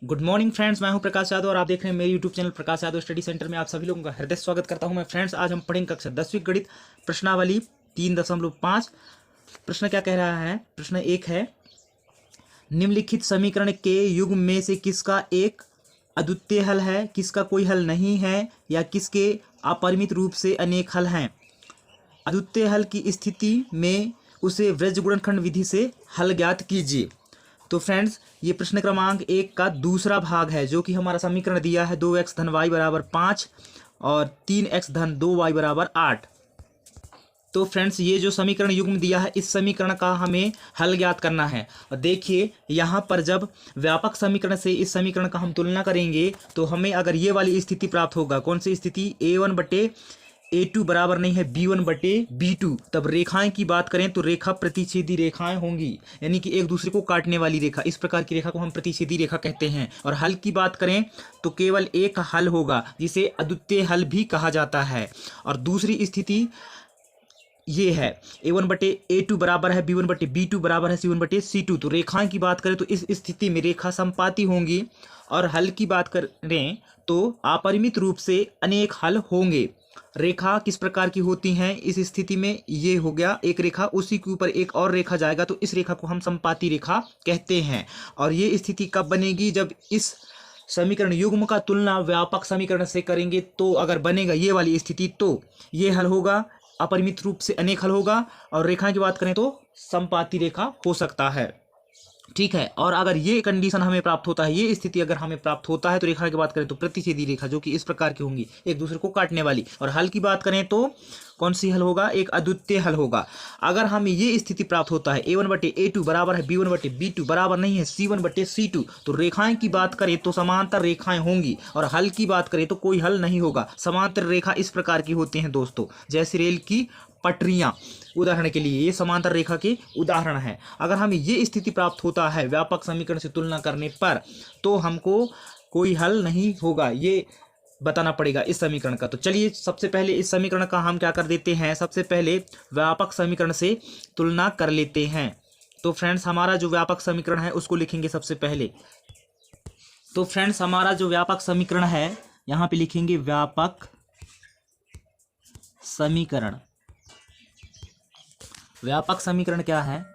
Good morning friends, मैं हूं प्रकाश यादव और आप देख रहे हैं मेरे YouTube channel Prakash Yadav study centre में। आप सभी लोगों का हृदय स्वागत करता हूं मैं। फ्रेंड्स, आज हम पढ़ेंगे कक्षा 10वीं गणित प्रश्नावली 3.5। प्रश्न क्या कह रहा है? प्रश्न 1 है, निम्नलिखित समीकरण के युग्म में से किसका एक अद्वितीय हल है, किसका कोई हल नहीं है, या किसके अपरिमित रूप से अनेक हल हैं। अद्वितीय हल की स्थिति में उसे वृज्ज गुणनखंड विधि से हल ज्ञात कीजिए। तो फ्रेंड्स, ये प्रश्न क्रमांक 1 का दूसरा भाग है, जो कि हमारा समीकरण दिया है 2x धन y बराबर 5 और 3x धन 2y बराबर 8। तो फ्रेंड्स, ये जो समीकरण युग्म दिया है, इस समीकरण का हमें हल ज्ञात करना है। और देखिए, यहाँ पर जब व्यापक समीकरण से इस समीकरण का हम तुलना करेंगे तो हमें अगर ये वाली स्थिति प्राप्त होगा, कौन सी स्थिति? a1/a2 बराबर नहीं है b1/b2। तब रेखाएं की बात करें तो रेखा प्रतिच्छेदी रेखाएं होंगी, यानी कि एक दूसरे को काटने वाली रेखा। इस प्रकार की रेखा को हम प्रतिच्छेदी रेखा कहते हैं। और हल की बात करें तो केवल एक हल होगा, जिसे अद्वितीय हल भी कहा जाता है। और दूसरी स्थिति ये है, a1/a2 बराबर है b1/b2 बराबर है c1/c2। तो रेखाएं की बात करें तो इस स्थिति में रेखा समपाती होंगी। और हल की बात करें तो अपरिमित रूप से अनेक हल होंगे। रेखा किस प्रकार की होती हैं इस स्थिति में? ये हो गया एक रेखा, उसी के ऊपर एक और रेखा जाएगा, तो इस रेखा को हम समपाती रेखा कहते हैं। और ये स्थिति कब बनेगी? जब इस समीकरण युग्म का तुलना व्यापक समीकरण से करेंगे तो अगर बनेगा ये वाली स्थिति, तो ये हल होगा, अपरिमित रूप से अनेक हल होगा। और रेखा की बात करें तो समपाती रेखा हो सकता है, ठीक है। और अगर ये कंडीशन हमें प्राप्त होता है, ये स्थिति अगर हमें प्राप्त होता है, तो रेखा की बात करें तो प्रतिच्छेदी रेखा, जो कि इस प्रकार की होंगी, एक दूसरे को काटने वाली। और हल की बात करें तो कौन सी हल होगा? एक अद्वितीय हल होगा। अगर हमें ये स्थिति प्राप्त होता है a1/a2 बराबर है b1/b2 बराबर नहीं है c1/c2, तो रेखाएं की बात करें तो समांतर रेखाएं होंगी। और हल की बात करें तो कोई हल नहीं होगा। समांतर रेखा इस प्रकार की होती हैं दोस्तों, जैसे रेल की पटरियां। उदाहरण के लिए ये समांतर रेखा के उदाहरण है। अगर हमें ये स्थिति प्राप्त होता है व्यापक समीकरण से तुलना करने पर, तो हमको कोई हल नहीं होगा, ये बताना पड़ेगा इस समीकरण का। तो चलिए, सबसे पहले इस समीकरण का हम क्या कर देते हैं, सबसे पहले व्यापक समीकरण से तुलना कर लेते हैं। तो फ्रेंड्स, हमारा जो व्यापक समीकरण है उसको लिखेंगे सबसे पहले। तो फ्रेंड्स, हमारा जो व्यापक समीकरण है, यहाँ पे लिखेंगे व्यापक समीकरण। व्यापक समीकरण क्या है?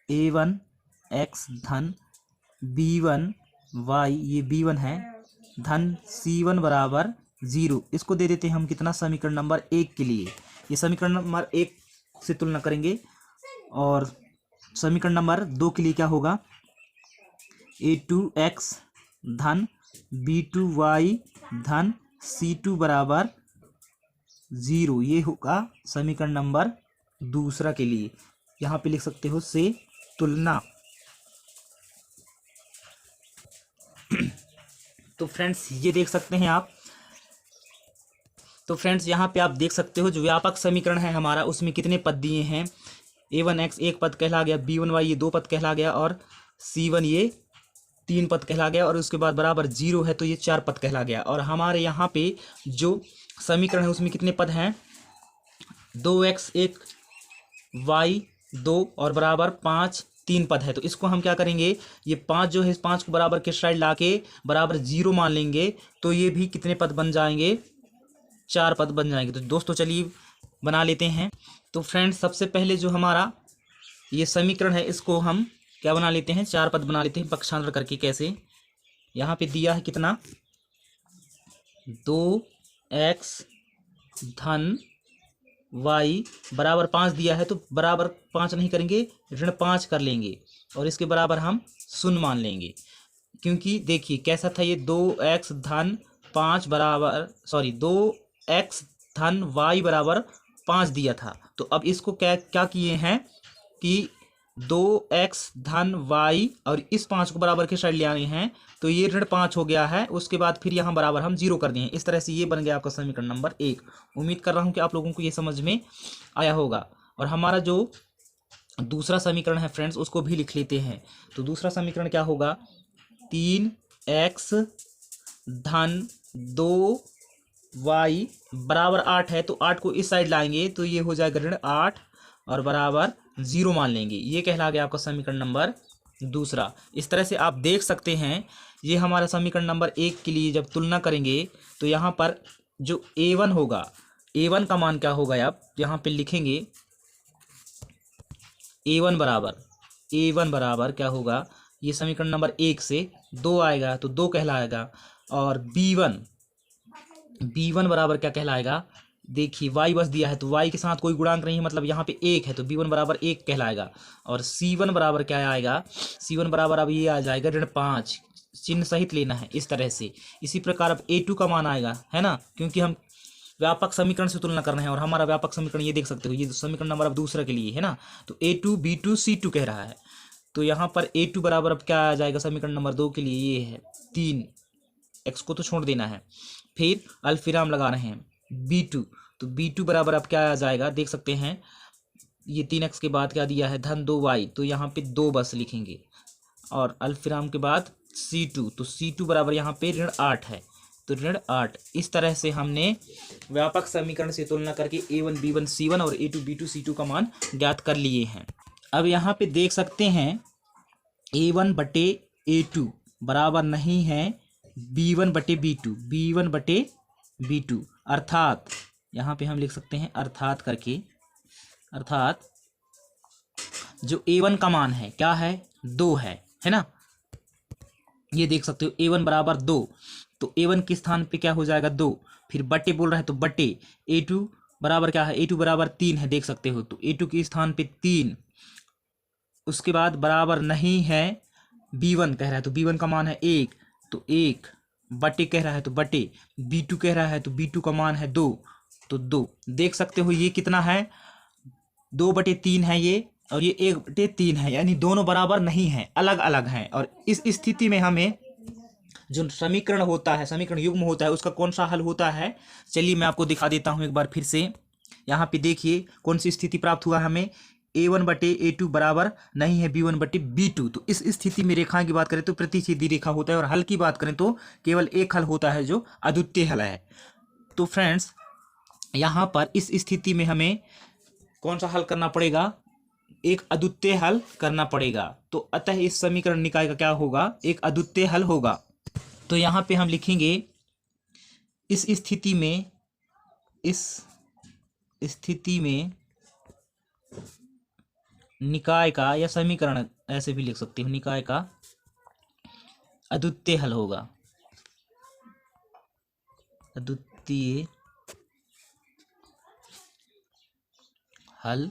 a1x धन b1y, ये b1 है, धन c1 बराबर 0। इसको दे देते हैं हम कितना? समीकरण नंबर 1 के लिए। ये समीकरण नंबर 1 से तुलना करेंगे। और समीकरण नंबर 2 के लिए क्या होगा? a2x धन b2y धन c2 बराबर 0। ये होगा समीकरण नंबर दूसरा के लिए। यहाँ पे लिख सकते हो से तुलना। तो फ्रेंड्स, ये देख सकते हैं आप। तो फ्रेंड्स, यहाँ पे आप देख सकते हो जो व्यापक समीकरण है हमारा, उसमें कितने पद दिए हैं? a1x एक पद कहला गया, b1y ये 2 पद कहला गया, और c1 ये 3 पद कहला गया, और उसके बाद बराबर 0 है तो ये 4 पद कहला गया। और हमारे यहाँ पे जो समीकरण है उसमें कितने पद हैं? 2x 1 y 2 और बराबर 5 3 पद है। तो इसको हम क्या करेंगे, ये 5 जो है, इस 5 को बराबर के साइड लाके बराबर 0 मान लेंगे, तो ये भी कितने पद बन जाएंगे? 4 पद बन जाएंगे। तो दोस्तों चलिए बना लेते हैं। तो फ्रेंड्स, सबसे पहले जो हमारा ये समीकरण है, इसको हम क्या बना लेते हैं? 4 पद बना लेते हैं पक्षांतर करके। कैसे? यहाँ पे दिया है कितना? 2x धन y बराबर 5 दिया है, तो बराबर 5 नहीं करेंगे, ऋण 5 कर लेंगे, और इसके बराबर हम 0 मान लेंगे। क्योंकि देखिए कैसा था ये, 2x धन 5 बराबर 2x धन y बराबर 5 दिया था। तो अब इसको क्या किए हैं कि 2x धन y और इस 5 को बराबर के साइड ले आए हैं, तो ये ऋण 5 हो गया है। उसके बाद फिर यहाँ बराबर हम 0 कर दिए हैं। इस तरह से ये बन गया आपका समीकरण नंबर 1। उम्मीद कर रहा हूँ कि आप लोगों को ये समझ में आया होगा। और हमारा जो दूसरा समीकरण है फ्रेंड्स, उसको भी लिख लेते हैं। तो दूसरा समीकरण क्या होगा? 3x धन 2y बराबर 8 है, तो 8 को इस साइड लाएंगे तो ये हो जाएगा ऋण 8 और बराबर 0 मान लेंगे। ये कहला गया आपका समीकरण नंबर दूसरा। इस तरह से आप देख सकते हैं ये हमारा समीकरण नंबर 1 के लिए जब तुलना करेंगे तो यहाँ पर जो a1 होगा, a1 का मान क्या होगा, आप यहाँ पे लिखेंगे a1 बराबर क्या होगा, ये समीकरण नंबर 1 से 2 आएगा तो 2 कहलाएगा। और b1 बराबर क्या कहलाएगा, देखिए y बस दिया है तो y के साथ कोई गुणांक नहीं है, मतलब यहाँ पे 1 है तो b1 बराबर 1 कहलाएगा। और c1 बराबर क्या आएगा, c1 बराबर अब ये आ जाएगा ऋण 5, चिन्ह सहित लेना है इस तरह से। इसी प्रकार अब a2 का मान आएगा, है ना, क्योंकि हम व्यापक समीकरण से तुलना करना है और हमारा व्यापक समीकरण ये देख सकते हो, ये समीकरण नंबर अब दूसरा के लिए है ना, तो a2 b2 c2 कह रहा है। तो यहाँ पर a2 बराबर अब क्या आ जाएगा समीकरण नंबर 2 के लिए, ये है 3, x को तो छोड़ देना है, फिर अल्फविराम लगा रहे हैं b2, तो b2 बराबर अब क्या आ जाएगा, देख सकते हैं ये 3x के बाद क्या दिया है धन 2y, तो यहाँ पे 2 बस लिखेंगे। और अल्फविराम के बाद c2, तो c2 बराबर यहाँ पे ऋण 8 है, तो ऋण 8। इस तरह से हमने व्यापक समीकरण से तुलना करके a1 b1 c1 और a2 b2 c2 का मान ज्ञात कर लिए हैं। अब यहाँ पे देख सकते हैं a1 बटे a2 बराबर नहीं है b1 बटे b2, अर्थात यहाँ पे हम लिख सकते हैं अर्थात करके, अर्थात जो a1 का मान है क्या है, 2 है ना, ये देख सकते हो a1 बराबर 2, तो a1 के स्थान पे क्या हो जाएगा 2, फिर बटे बोल रहा है तो बटे a2 बराबर क्या है, a2 बराबर 3 है, देख सकते हो, तो a2 के स्थान पे 3, उसके बाद बराबर नहीं है b1 कह रहा है तो b1 का मान है 1, तो 1 बटे कह रहा है तो बटे, b2 कह रहा है तो b2 का मान है 2, तो 2, देख सकते हो ये कितना है 2/3 है ये, और ये 1/3 है, यानी दोनों बराबर नहीं है, अलग अलग हैं। और इस स्थिति में हमें जो समीकरण होता है, समीकरण युग्म होता है, उसका कौन सा हल होता है, चलिए मैं आपको दिखा देता हूं एक बार फिर से। यहाँ पे देखिए कौन सी स्थिति प्राप्त हुआ हमें, a1 बटे a2 बराबर नहीं है b1 बटे b2, तो इस स्थिति में रेखा की बात करें तो प्रतिच्छेदी रेखा होता है, और हल की बात करें तो केवल एक हल होता है जो अद्वितीय हल है। तो फ्रेंड्स यहाँ पर इस स्थिति में हमें कौन सा हल करना पड़ेगा, एक अद्वितीय हल करना पड़ेगा। तो अतः इस समीकरण निकाय का क्या होगा, एक अद्वितीय हल होगा। तो यहाँ पे हम लिखेंगे इस स्थिति में निकाय का, या समीकरण ऐसे भी लिख सकते हो, निकाय का अद्वितीय हल होगा, अद्वितीय हल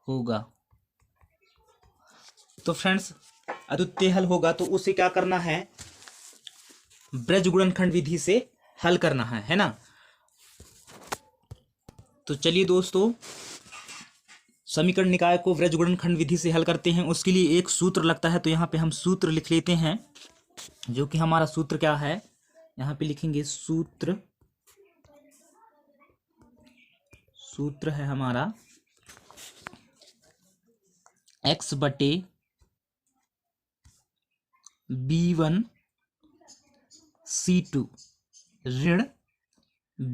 होगा। तो फ्रेंड्स अद्वितीय हल होगा तो उसे क्या करना है, ब्रज गुणनखंड विधि से हल करना है ना। तो चलिए दोस्तों समीकरण निकाय को ब्रज गुणनखंड विधि से हल करते हैं। उसके लिए एक सूत्र लगता है, तो यहाँ पे हम सूत्र लिख लेते हैं, जो कि हमारा सूत्र क्या है, यहाँ पे लिखेंगे सूत्र है हमारा x बटे b1 c2 ऋण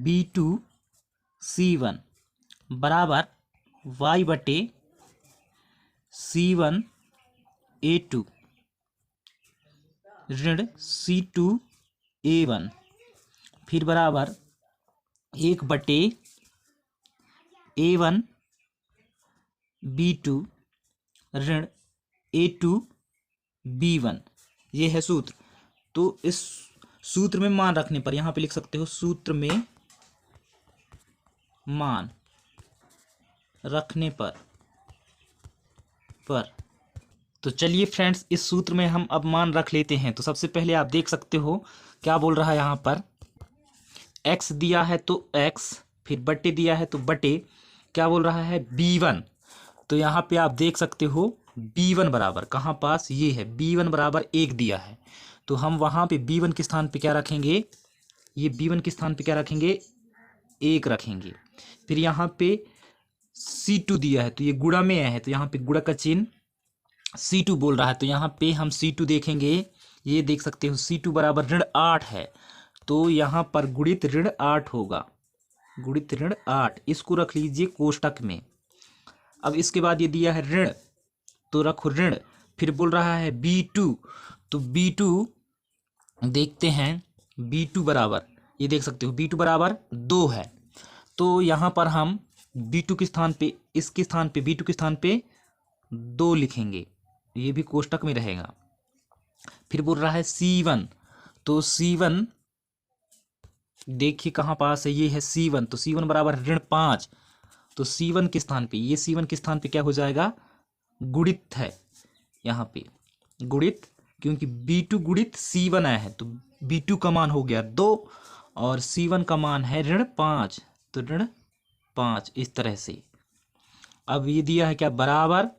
b2 c1 बराबर y बटे c1 a2 ऋण c2 a1, फिर बराबर 1 बटे a1 b2 ऋण a2 b1, ये है सूत्र। तो इस सूत्र में मान रखने पर, यहाँ पे लिख सकते हो सूत्र में मान रखने पर तो चलिए फ्रेंड्स इस सूत्र में हम अब मान रख लेते हैं। तो सबसे पहले आप देख सकते हो क्या बोल रहा है, यहाँ पर x दिया है तो x, फिर बटे दिया है तो बटे, क्या बोल रहा है b1, तो यहाँ पे आप देख सकते हो b1 बराबर कहाँ पास, ये है b1 बराबर 1 दिया है, तो हम वहाँ पे b1 के स्थान पे क्या रखेंगे, ये b1 के स्थान पे क्या रखेंगे 1 रखेंगे। फिर यहाँ पे c2 दिया है तो ये गुणा में है, तो यहाँ पे गुणा का चिन्ह c2 बोल रहा है, तो यहाँ पे हम c2 देखेंगे, ये देख सकते हो c2 बराबर ऋण 8 है, तो यहाँ पर गुणित ऋण 8 होगा, गुणित ऋण 8, इसको रख लीजिए कोष्टक में। अब इसके बाद ये दिया है ऋण, तो रखो ऋण, फिर बोल रहा है b2, तो B2 देखते हैं, B2 बराबर, ये देख सकते हो B2 बराबर 2 है। तो यहाँ पर हम B2 के स्थान पे, इसके स्थान पे, B2 के स्थान पे 2 लिखेंगे, ये भी कोष्टक में रहेगा। फिर बोल रहा है C1, तो C1 देखिए कहाँ पास है, ये है C1, तो C1 बराबर ऋण 5। तो C1 के स्थान पे, ये C1 के स्थान पे क्या हो जाएगा, गुणित है यहाँ पे, गुणित, क्योंकि B2 गुणित C1 आया है, तो B2 का मान हो गया 2 और C1 का मान है ऋण 5, तो ऋण 5 इस तरह से। अब ये दिया है क्या, बराबर,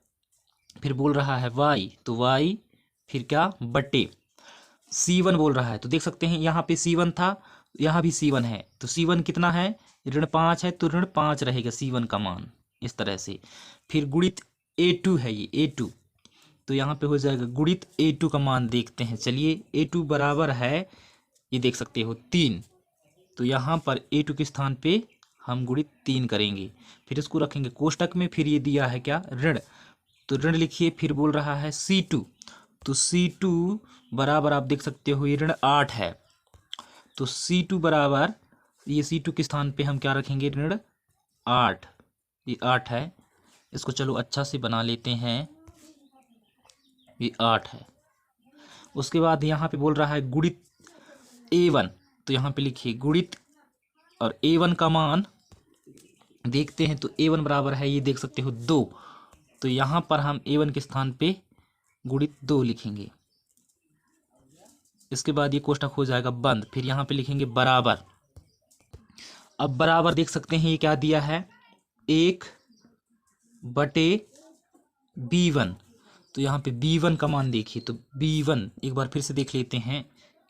फिर बोल रहा है y, तो y फिर क्या, बटे C1 बोल रहा है। तो देख सकते हैं यहाँ पे C1 था, यहाँ भी C1 है, तो C1 कितना है, ऋण 5 है, तो ऋण 5 रहेगा C1 का मान इस तरह से। फिर गुणित A2 है, ये A2, तो यहाँ पे हो जाएगा गुणित A2 का मान देखते हैं। चलिए A2 बराबर है, ये देख सकते हो 3, तो यहाँ पर A2 के स्थान पे हम गुणित 3 करेंगे, फिर इसको रखेंगे कोष्टक में। फिर ये दिया है क्या, ऋण, तो ऋण लिखिए। फिर बोल रहा है C2, तो C2 बराबर आप देख सकते हो ये ऋण 8 है, तो C2 बराबर, ये C2 के स्थान पे हम क्या रखेंगे, ऋण 8, ये 8 है, इसको चलो अच्छा से बना लेते हैं, ये 8 है। उसके बाद यहाँ पे बोल रहा है गुणित A1, तो यहाँ पे लिखिए गुणित, और A1 का मान देखते हैं, तो A1 बराबर है, ये देख सकते हो 2, तो यहाँ पर हम A1 के स्थान पे गुणित 2 लिखेंगे। इसके बाद ये कोष्टक हो जाएगा बंद, फिर यहाँ पे लिखेंगे बराबर। अब बराबर देख सकते हैं ये क्या दिया है, 1/B1, तो यहाँ पे B1 का मान देखिए, तो B1 एक बार फिर से देख लेते हैं,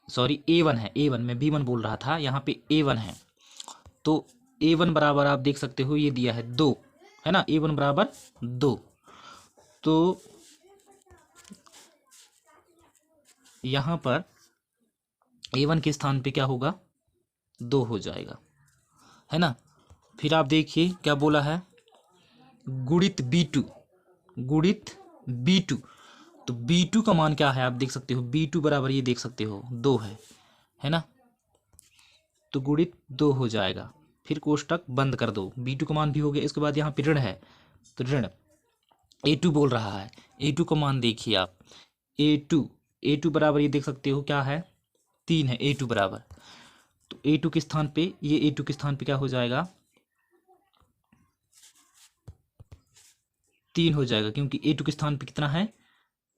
सॉरी A1 है, A1 मैं B1 बोल रहा था, यहाँ पे A1 है, तो A1 बराबर आप देख सकते हो ये दिया है 2, है ना, A1 बराबर 2, तो यहाँ पर A1 के स्थान पे क्या होगा, 2 हो जाएगा, है ना। फिर आप देखिए क्या बोला है, गुणित B2, गुणित B2, तो B2 का मान क्या है आप देख सकते हो, B2 बराबर ये देख सकते हो 2 है ना, तो गुणित 2 हो जाएगा। फिर कोष्टक बंद कर दो, B2 का मान भी हो गया। इसके बाद यहाँ पे ऋण है, तो ऋण A2 बोल रहा है, A2 का मान देखिए आप, A2 बराबर ये देख सकते हो क्या है, 3 है A2 बराबर, तो A2 के स्थान पे, ये A2 के स्थान पे क्या हो जाएगा, 3 हो जाएगा, क्योंकि A2 के स्थान पे कितना है,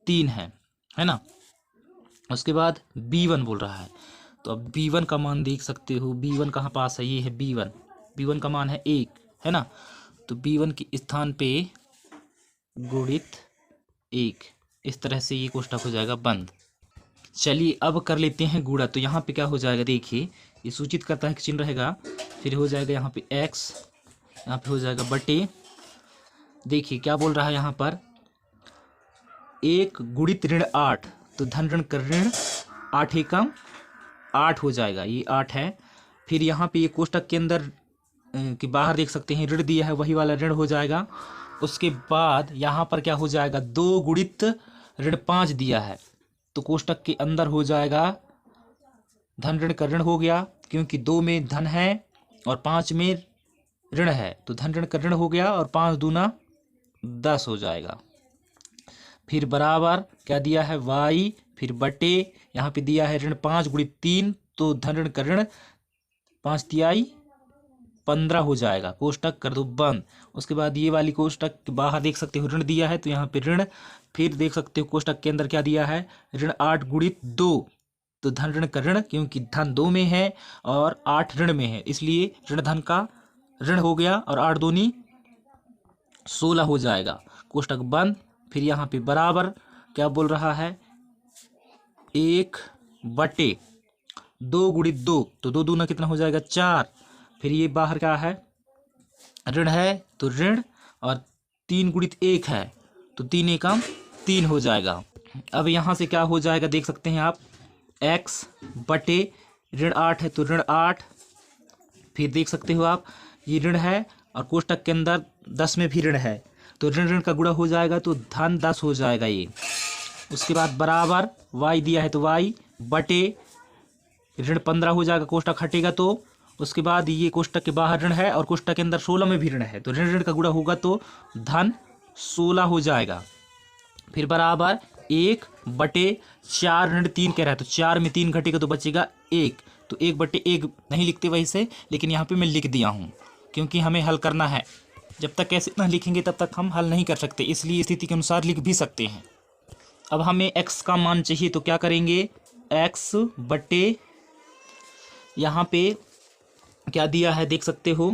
3 है ना। उसके बाद B1 बोल रहा है, तो अब B1 का मान देख सकते हो, B1 कहाँ पास है, ये है B1 का मान है 1, है ना, तो B1 के स्थान पे गुणित 1, इस तरह से ये कोष्टक हो जाएगा बंद। चलिए अब कर लेते हैं गुणा, तो यहाँ पे क्या हो जाएगा, देखिए ये सूचित करता है कि चिन्ह रहेगा, फिर हो जाएगा यहाँ पे x, यहाँ पे हो जाएगा बटे, देखिए क्या बोल रहा है यहाँ पर, 1 गुणित ऋण 8, तो धन ऋण कर ऋण 8 एकम 8 हो जाएगा, ये 8 है। फिर यहाँ पे ये कोष्टक के अंदर कि बाहर देख सकते हैं ऋण दिया है, वही वाला ऋण हो जाएगा। उसके बाद यहाँ पर क्या हो जाएगा, 2 गुणित ऋण 5 दिया है, तो कोष्टक के अंदर हो जाएगा धन ऋण का ऋण हो गया, क्योंकि 2 में धन है और 5 में ऋण है, तो धन ऋण का ऋण हो गया, और 5 दूना 10 हो जाएगा। फिर बराबर क्या दिया है, y, फिर बटे, यहाँ पे दिया है ऋण 5 गुणित 3, तो धन ऋण का ऋण 5 तिहाई 15 हो जाएगा, कोष्टक कर दो बंद। उसके बाद ये वाली कोष्टक के बाहर देख सकते हो ऋण दिया है, तो यहाँ पे ऋण, फिर देख सकते हो कोष्टक के अंदर क्या दिया है, ऋण 8 गुणित 2, तो धन ऋण का ऋण, क्योंकि धन 2 में है और 8 ऋण में है, इसलिए ऋण धन का ऋण हो गया, और 8 दूनी 16 हो जाएगा, कोष्टक बंद। फिर यहाँ पे बराबर क्या बोल रहा है, 1/2 गुणित 2, तो 2 दूना कितना हो जाएगा 4, फिर ये बाहर क्या है, ऋण है, तो ऋण, और 3 गुणित 1 है, तो 3 एकम 3 हो जाएगा। अब यहाँ से क्या हो जाएगा देख सकते हैं आप, x बटे ऋण 8 है, तो ऋण 8, फिर देख सकते हो आप ये ऋण है, और कोष्टक के अंदर 10 में भी ऋण है, तो ऋण ऋण का गुणा हो जाएगा, तो धन 10 हो जाएगा ये, उसके बाद बराबर y दिया है तो y बटे ऋण 15 हो जाएगा, कोष्टक हटेगा तो उसके बाद ये कोष्टक के बाहर ऋण है और कोष्टक के अंदर 16 में भी ऋण है, तो ऋण ऋण का गुणा होगा तो धन 16 हो जाएगा। फिर बराबर 1 बटे 4 ऋण 3 कह रहा है, तो 4 में 3 घटेगा तो बचेगा 1, तो 1 बटे 1 नहीं लिखते वैसे, लेकिन यहाँ पे मैं लिख दिया हूँ क्योंकि हमें हल करना है। जब तक ऐसे ना लिखेंगे तब तक हम हल नहीं कर सकते, इसलिए स्थिति के अनुसार लिख भी सकते हैं। अब हमें x का मान चाहिए तो क्या करेंगे, x बटे यहाँ पे क्या दिया है देख सकते हो,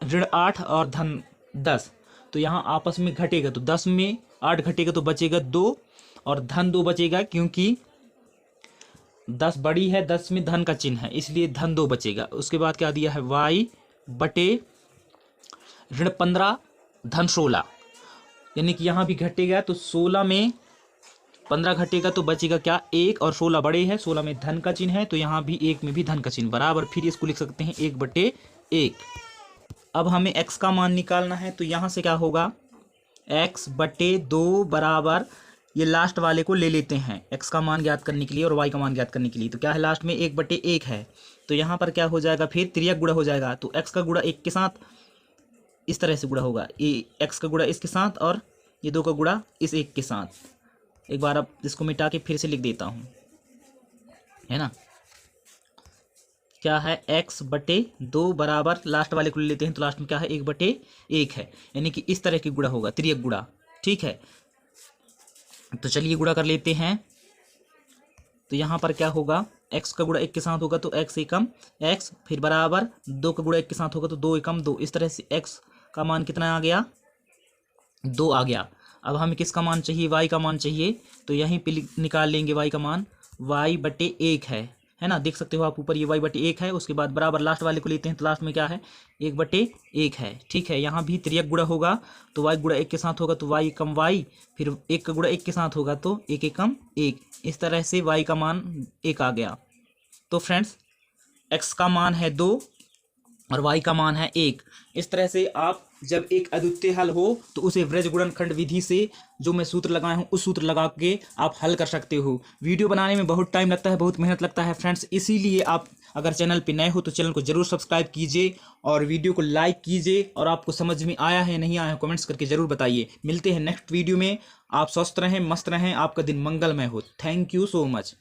ऋण 8 और धन 10, तो यहाँ आपस में घटेगा तो 10 में 8 घटेगा तो बचेगा 2 और धन 2 बचेगा, क्योंकि 10 बड़ी है, 10 में धन का चिन्ह है, इसलिए धन 2 बचेगा। उसके बाद क्या दिया है, y बटे ऋण 15 धन 16, यानी कि यहाँ भी घटेगा तो 16 में 15 घटेगा तो बचेगा क्या 1 और 16 बड़े हैं, 16 में धन का चिन्ह है तो यहाँ भी 1 में भी धन का चिन्ह बराबर, फिर इसको लिख सकते हैं 1 बटे 1। अब हमें x का मान निकालना है तो यहाँ से क्या होगा, x बटे 2 बराबर ये लास्ट वाले को ले लेते हैं x का मान ज्ञात करने के लिए और y का मान ज्ञात करने के लिए, तो क्या है लास्ट में 1 बटे 1 है, तो यहाँ पर क्या हो जाएगा, फिर तिर्यक गुणा हो जाएगा, तो x का गुणा 1 के साथ इस तरह से गुणा होगा, ये x का गुणा इसके साथ और ये 2 का गुणा इस 1 के साथ। एक बार अब इसको मिटा के फिर से लिख देता हूँ, है ना, क्या है x बटे 2 बराबर लास्ट वाले को ले लेते हैं तो लास्ट में क्या है 1 बटे 1 है, यानी कि इस तरह की गुणा होगा, तिर्यक गुणा, ठीक है। तो चलिए गुणा कर लेते हैं, तो यहाँ पर क्या होगा, x का गुणा 1 के साथ होगा तो x एकम x, फिर बराबर 2 का गुणा 1 के साथ होगा तो 2 एकम 2, इस तरह से x का मान कितना आ गया, 2 आ गया। अब हमें किसका मान चाहिए, y का मान चाहिए, तो यहीं पे निकाल लेंगे y का मान, y बटे 1 है ना, देख सकते हो आप ऊपर ये y बटे 1 है, उसके बाद बराबर लास्ट वाले को लेते हैं तो लास्ट में क्या है 1 बटे 1 है, ठीक है। यहाँ भी तिर्यक गुणा होगा तो y गुणा 1 के साथ होगा तो y एकम y, फिर 1 का गुणा 1 के साथ होगा तो 1 एकम 1, इस तरह से y का मान 1 आ गया। तो फ्रेंड्स x का मान है 2 और y का मान है 1। इस तरह से आप जब एक अद्वितीय हल हो तो उसे वृज गुणनखंड विधि से जो मैं सूत्र लगाया हूँ उस सूत्र लगा के आप हल कर सकते हो। वीडियो बनाने में बहुत टाइम लगता है, बहुत मेहनत लगता है फ्रेंड्स, इसीलिए आप अगर चैनल पे नए हो तो चैनल को जरूर सब्सक्राइब कीजिए और वीडियो को लाइक कीजिए, और आपको समझ में आया है नहीं आया है कमेंट्स करके जरूर बताइए। मिलते हैं नेक्स्ट वीडियो में, आप स्वस्थ रहें, मस्त रहें, आपका दिन मंगलमय हो। Thank you so much.